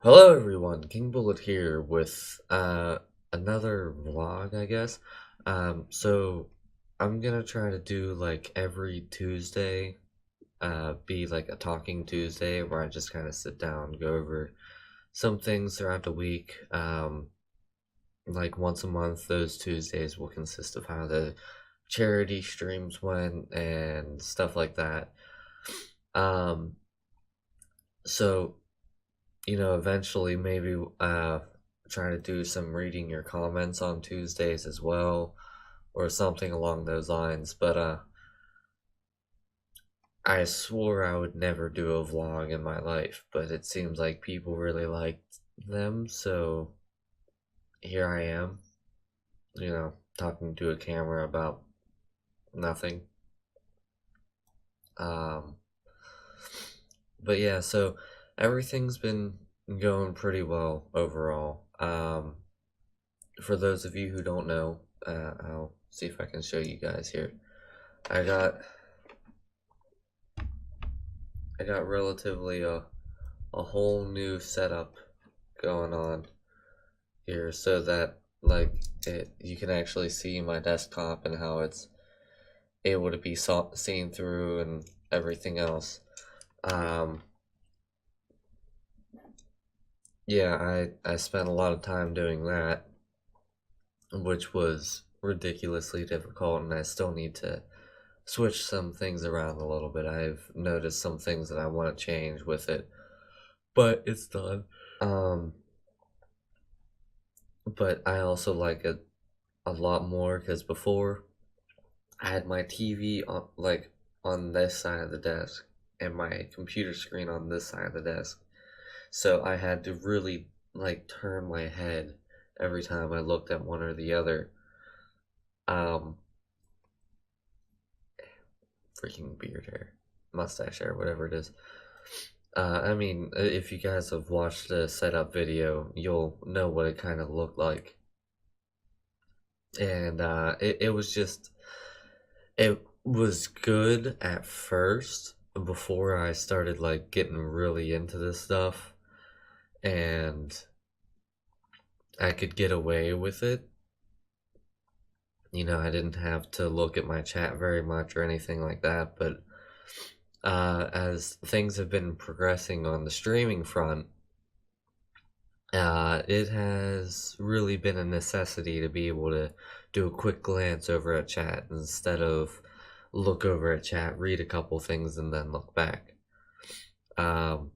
Hello everyone, kingbullet here with another vlog, I guess. So I'm gonna try to do like every Tuesday, be like a talking Tuesday where I just kind of sit down, go over some things throughout the week. Like once a month, those Tuesdays will consist of how the charity streams went and stuff like that. Um, so eventually maybe try to do some reading your comments on Tuesdays as well, or something along those lines. But I swore I would never do a vlog in my life, but it seems like people really liked them, so here I am, talking to a camera about nothing. Um, but yeah, so everything's been going pretty well overall. For those of you who don't know, I'll see if I can show you guys here. I got I got relatively a whole new setup going on here, so that you can actually see my desktop and how it's able to be seen through and everything else. Um, yeah, I spent a lot of time doing that, which was ridiculously difficult, and I still need to switch some things around a little bit. I've noticed some things that I want to change with it, but it's done. Um, but I also like it a lot more because before I had my TV on this side of the desk and my computer screen on this side of the desk. So I had to really like turn my head every time I looked at one or the other. Um, Freaking beard hair, mustache hair, whatever it is. I mean, if you guys have watched the setup video, you'll know what it kind of looked like. And it was good at first before I started like getting really into this stuff and I could get away with it. I didn't have to look at my chat very much or anything like that, but as things have been progressing on the streaming front, it has really been a necessity to be able to do a quick glance over a chat instead of look over a chat, read a couple things, and then look back. Um,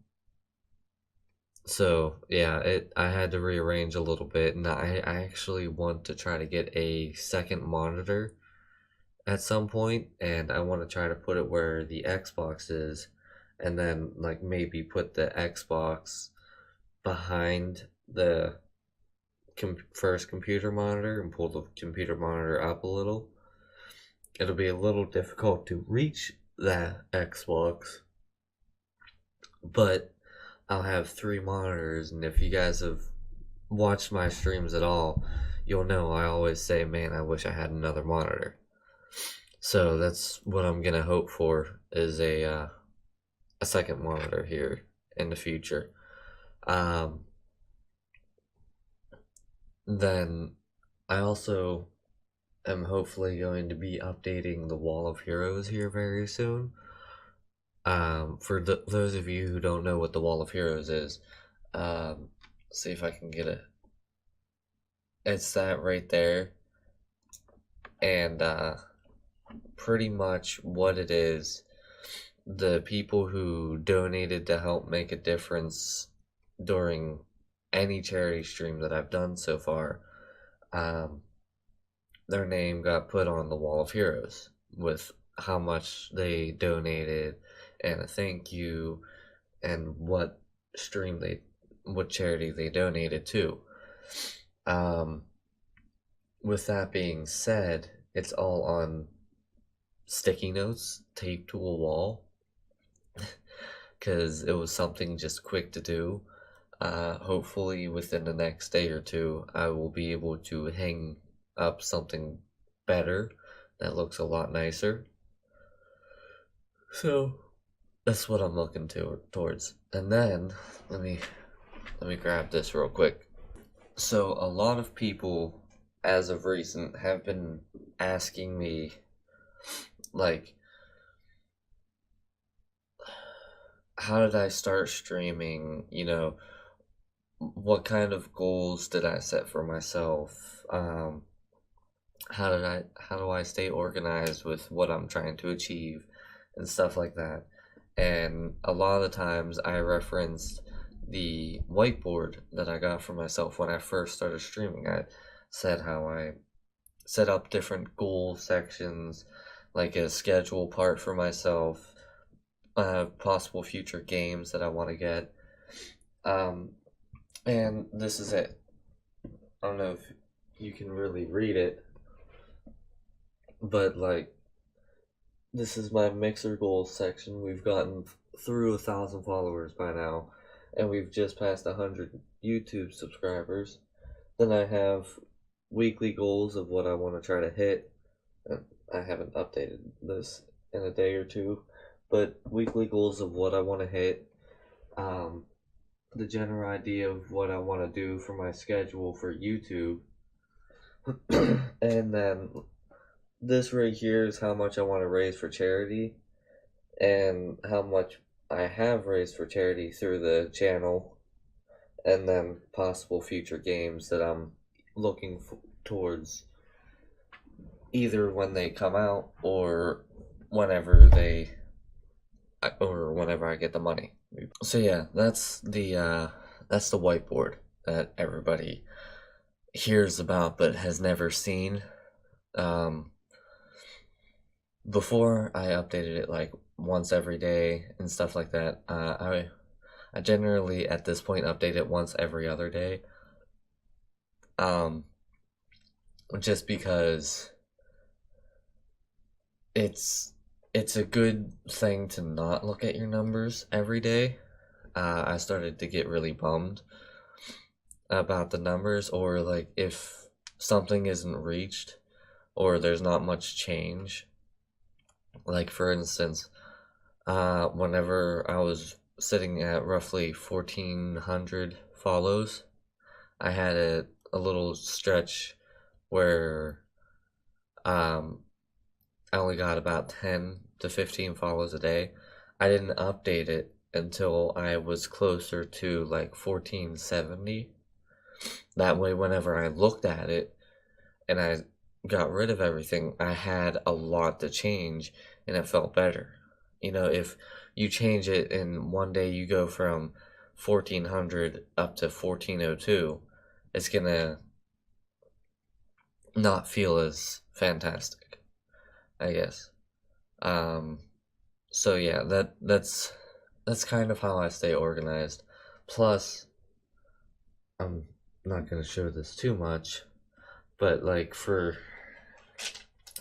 so yeah, I had to rearrange a little bit, and I actually want to try to get a second monitor at some point, and I want to try to put it where the Xbox is, and then like maybe put the Xbox behind the first computer monitor and pull the computer monitor up a little. It'll be a little difficult to reach that Xbox, but I'll have three monitors, and if you guys have watched my streams at all, you'll know I always say, man, I wish I had another monitor. So that's what I'm gonna hope for is a second monitor here in the future. Um, then I also am hopefully going to be updating the Wall of Heroes here very soon. For those of you who don't know what the Wall of Heroes is, um, see if I can get it. It's that right there, and pretty much what it is, the people who donated to help make a difference during any charity stream that I've done so far, um, their name got put on the Wall of Heroes with how much they donated and a thank you and what charity they donated to. Um, with that being said, it's all on sticky notes taped to a wall because it was something just quick to do. Hopefully, within the next day or two, I will be able to hang up something better that looks a lot nicer. So that's what I'm looking towards. And then let me Let me grab this real quick. So, a lot of people, as of recent, have been asking me, like, how did I start streaming? What kind of goals did I set for myself? How do I stay organized with what I'm trying to achieve and stuff like that? And a lot of the times I referenced the whiteboard that I got for myself when I first started streaming. I said how I set up different goal sections, like a schedule part for myself, possible future games that I want to get. Um, and this is it. I don't know if you can really read it, but like, this is my Mixer goals section. We've gotten through 1,000 followers by now, and we've just passed 100 YouTube subscribers. Then I have weekly goals of what I want to try to hit. I haven't updated this in a day or two, but weekly goals of what I want to hit. The general idea of what I want to do for my schedule for YouTube. And then this right here is how much I want to raise for charity and how much I have raised for charity through the channel, and then possible future games that I'm looking towards either when they come out or whenever I get the money. So yeah, that's the whiteboard that everybody hears about but has never seen. Before I updated it like once every day and stuff like that. I generally at this point update it once every other day. Just because it's a good thing to not look at your numbers every day. I started to get really bummed about the numbers, or like if something isn't reached or there's not much change. Like for instance, whenever I was sitting at roughly 1,400 follows, I had a little stretch where I only got about 10 to 15 follows a day. I didn't update it until I was closer to like 1470. That way, whenever I looked at it and I got rid of everything, I had a lot to change and it felt better. If you change it in one day, you go from 1,400 up to 1,402, it's gonna not feel as fantastic, I guess. So yeah, that's kind of how I stay organized. Plus, I'm not gonna show this too much, but like for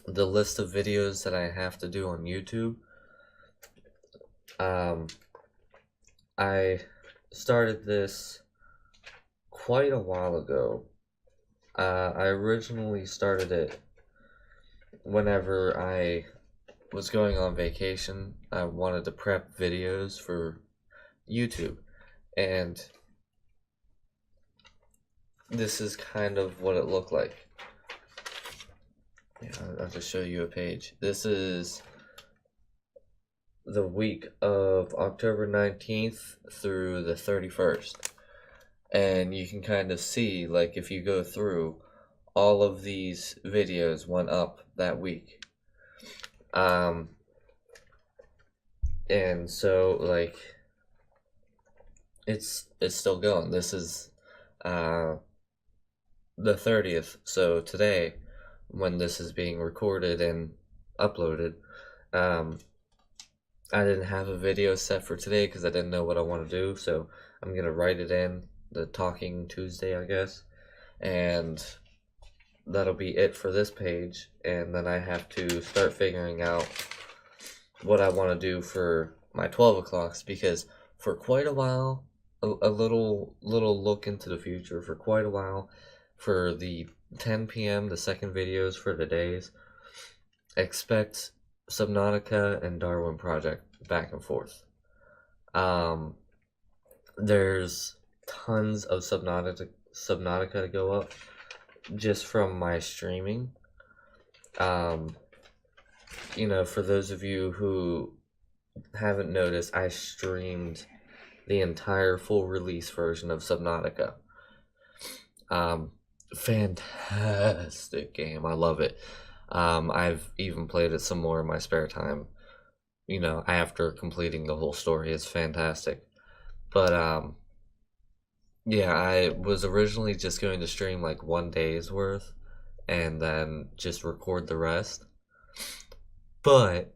the list of videos that I have to do on YouTube, I started this quite a while ago. I originally started it whenever I was going on vacation. I wanted to prep videos for YouTube, and this is kind of what it looked like. Yeah, I'll just show you a page. This is the week of October 19th through the 31st. And you can kind of see, like, if you go through, all of these videos went up that week. And so, like, it's still going. This is the 30th, so today, when this is being recorded and uploaded, I didn't have a video set for today because I didn't know what I want to do, so I'm gonna write it in the Talking Tuesday, I guess, and that'll be it for this page. And then I have to start figuring out what I want to do for my 12 o'clocks, because for quite a while, a little look into the future, for quite a while, for the 10 p.m., the second videos for the days, expect Subnautica and Darwin Project back and forth. There's tons of Subnautica to go up just from my streaming. Um, for those of you who haven't noticed, I streamed the entire full release version of Subnautica. Um, Fantastic game. I love it. I've even played it some more in my spare time. After completing the whole story, it's fantastic. But yeah, I was originally just going to stream like 1 day's worth and then just record the rest. But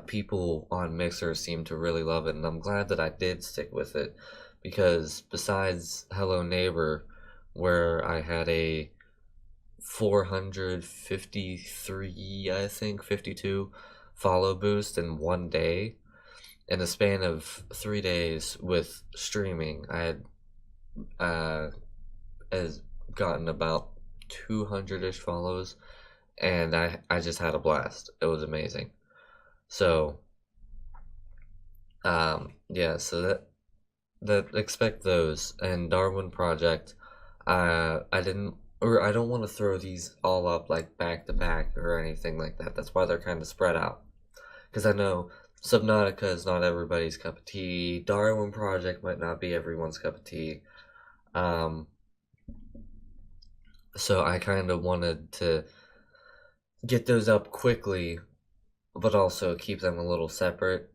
people on Mixer seem to really love it, and I'm glad that I did stick with it because besides Hello Neighbor, where I had a 453, I think, 52 follow boost in 1 day, in a span of 3 days with streaming, I had has gotten about 200-ish follows, and I just had a blast. It was amazing. So yeah, so that expect those. And Darwin Project, I didn't, or I don't want to throw these all up like back to back or anything like that. That's why they're kind of spread out, because I know Subnautica is not everybody's cup of tea. Darwin Project might not be everyone's cup of tea. So I kind of wanted to get those up quickly, but also keep them a little separate.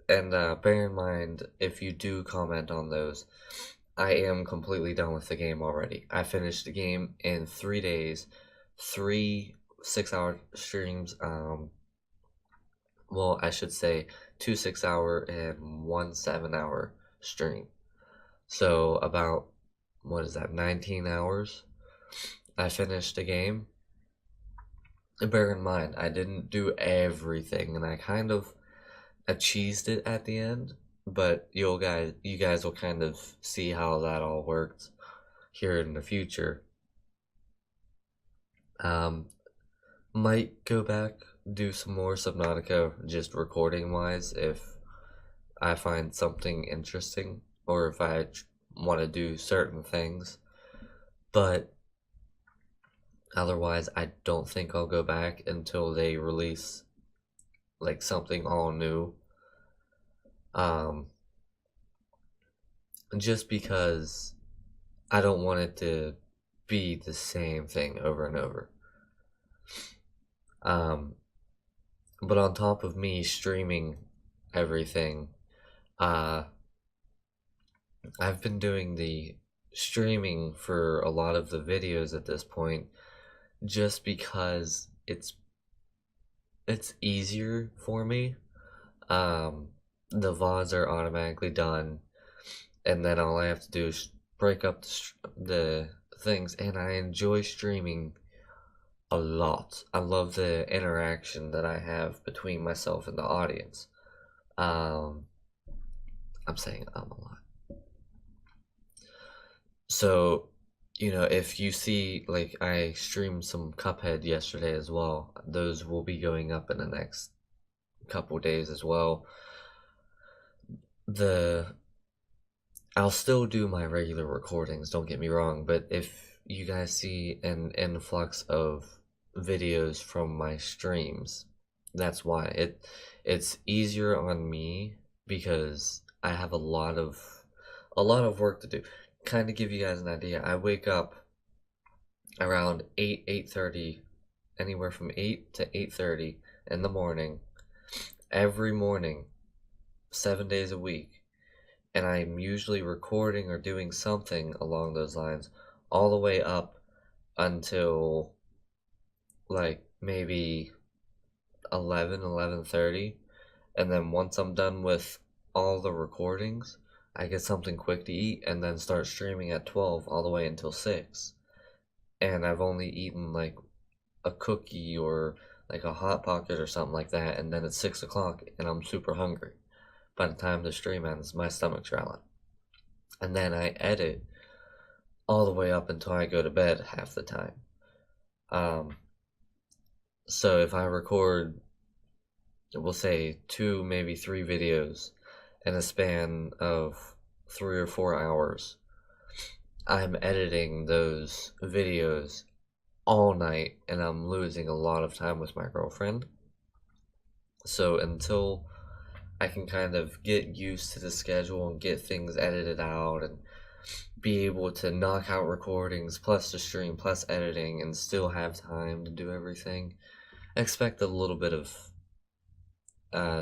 And bear in mind, if you do comment on those, I am completely done with the game already. I finished the game in 3 days, 3 6-hour streams. Well, I should say 2 6-hour and 1 7-hour stream. So about, what is that, 19 hours? I finished the game. And bear in mind, I didn't do everything, and I kind of cheesed it at the end, but you guys will kind of see how that all worked here in the future. Might go back, do some more Subnautica, just recording wise, if I find something interesting or if I want to do certain things. But otherwise, I don't think I'll go back until they release like something all new. Just because I don't want it to be the same thing over and over. But on top of me streaming everything, I've been doing the streaming for a lot of the videos at this point, just because it's easier for me. The VODs are automatically done, and then all I have to do is break up the things, and I enjoy streaming a lot. I love the interaction that I have between myself and the audience. I'm saying a lot. So, if you see, like, I streamed some Cuphead yesterday as well. Those will be going up in the next couple days as well. I'll still do my regular recordings, don't get me wrong, but if you guys see an influx of videos from my streams, that's why. It's easier on me because I have a lot of work to do. Kind of give you guys an idea, I wake up around 8:30, anywhere from 8 to 8:30 in the morning, every morning, 7 days a week, and I'm usually recording or doing something along those lines all the way up until like maybe 11:30, and then once I'm done with all the recordings, I get something quick to eat and then start streaming at 12 all the way until 6. And I've only eaten like a cookie or like a Hot Pocket or something like that, and then it's 6 o'clock and I'm super hungry. By the time the stream ends, my stomach's growling. And then I edit all the way up until I go to bed half the time. So if I record, we'll say 2, maybe 3 videos in a span of 3 or 4 hours. I'm editing those videos all night, and I'm losing a lot of time with my girlfriend. So until I can kind of get used to the schedule and get things edited out and be able to knock out recordings plus the stream plus editing and still have time to do everything, expect a little bit of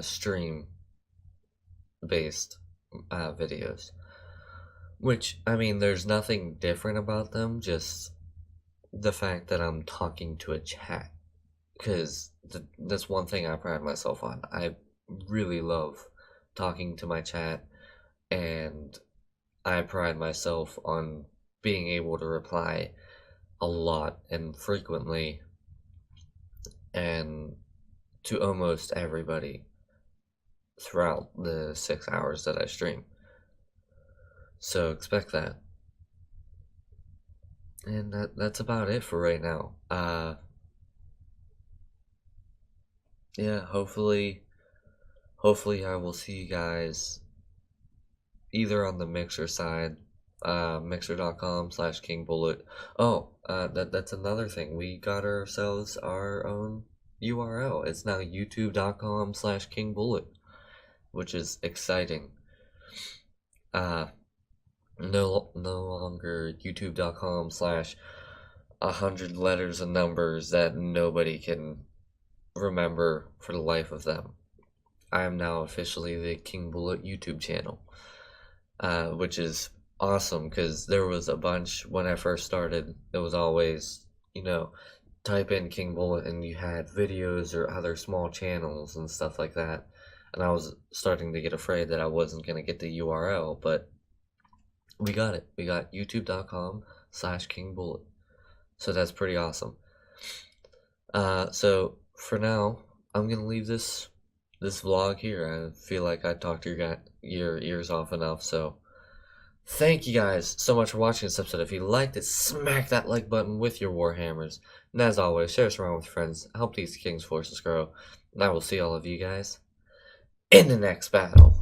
stream based videos. Which, I mean, there's nothing different about them, just the fact that I'm talking to a chat. Because that's one thing I pride myself on. I really love talking to my chat, and I pride myself on being able to reply a lot and frequently and to almost everybody throughout the 6 hours that I stream. So expect that. And that's about it for right now. Yeah, hopefully I will see you guys either on the Mixer side, mixer.com/kingbullet. Oh, that's another thing. We got ourselves our own URL. It's now youtube.com/kingbullet, which is exciting. No longer youtube.com/100 letters and numbers that nobody can remember for the life of them. I am now officially the King Bullet YouTube channel, which is awesome because there was a bunch when I first started. It was always, type in King Bullet and you had videos or other small channels and stuff like that. And I was starting to get afraid that I wasn't going to get the URL, but we got it. We got youtube.com/kingbullet. So that's pretty awesome. So for now, I'm gonna leave this vlog here. I feel like I talked your ears off enough. So thank you guys so much for watching this episode. If you liked it, smack that like button with your warhammers. And as always, share this around with friends. Help these King's forces grow. And I will see all of you guys in the next battle.